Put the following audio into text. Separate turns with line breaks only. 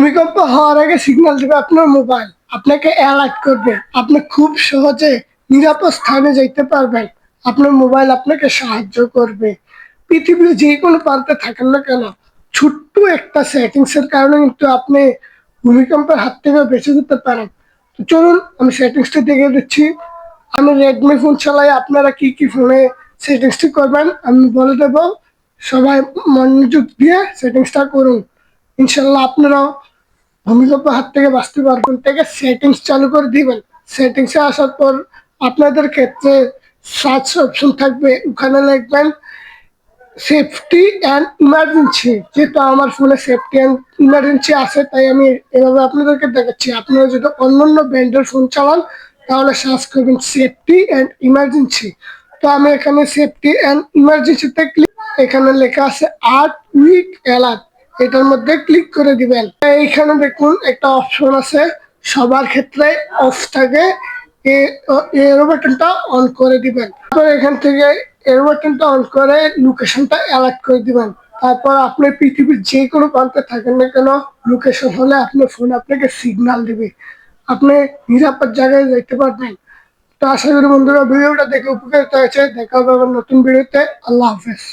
ভূমিকম্প হওয়ার আগে সিগন্যাল দিবে আপনার মোবাইল, আপনাকে অ্যালার্ট করবে। আপনি খুব সহজে নিরাপদ স্থানে যাইতে পারবেন। আপনার মোবাইল আপনাকে সাহায্য করবে। পৃথিবীর যে কোনো প্রান্তে থাকেন না কেন, ছোট্ট একটা সেটিংসের কারণে কিন্তু আপনি ভূমিকম্পের হাত থেকে বেঁচে যেতে পারেন। তো চলুন আমি সেটিংসটা দেখে দিচ্ছি। আমি রেডমি ফোন চালাই, আপনারা কি কি ফোনে সেটিংসটি করবেন আমি বলে দেব। সবাই মনোযোগ দিয়ে সেটিংসটা করুন, ইনশাল্লাহ আপনারাও ভূমিকম্পের হাত থেকে বাঁচতে পারবেন। থেকে সেটিংস চালু করে দিবেন। সেটিংসে আসার পর আপনাদের ক্ষেত্রে সার্চ অপশন থাকবে, ওখানে লিখবেন সেফটি অ্যান্ড ইমার্জেন্সি। যেহেতু আমার ফোনে সেফটি অ্যান্ড ইমার্জেন্সি আছে তাই আমি এভাবে আপনাদেরকে দেখাচ্ছি। আপনারা যদি অন্যান্য ব্র্যান্ডের ফোন চালান তাহলে সার্চ করবেন সেফটি অ্যান্ড ইমার্জেন্সি। তো আমি এখানে সেফটি অ্যান্ড ইমার্জেন্সিতে এখানে লেখা আছে 8 উইক অ্যালার্ট, এটার মধ্যে ক্লিক করে দিবেন। এইখানে দেখুন একটা অপশন আছে, সবার ক্ষেত্রে অফ থাকে, এরো বাটনটা অন করে দিবেন। তারপর এখান থেকে এরো বাটনটা অন করে লোকেশনটা অ্যালার্ট করে দিবেন। তারপর আপনি পৃথিবীর যে কোনো প্রান্তে থাকেন না কেন, লোকেশন হলে আপনার ফোন আপনাকে সিগন্যাল দিবে, আপনি নিরাপদ জায়গায় যাইতে পারবেন। তো আশা করি বন্ধুরা ভিডিওটা দেখে উপকৃত হয়েছে। দেখা হবে আবার নতুন ভিডিওতে। আল্লাহ হাফেজ।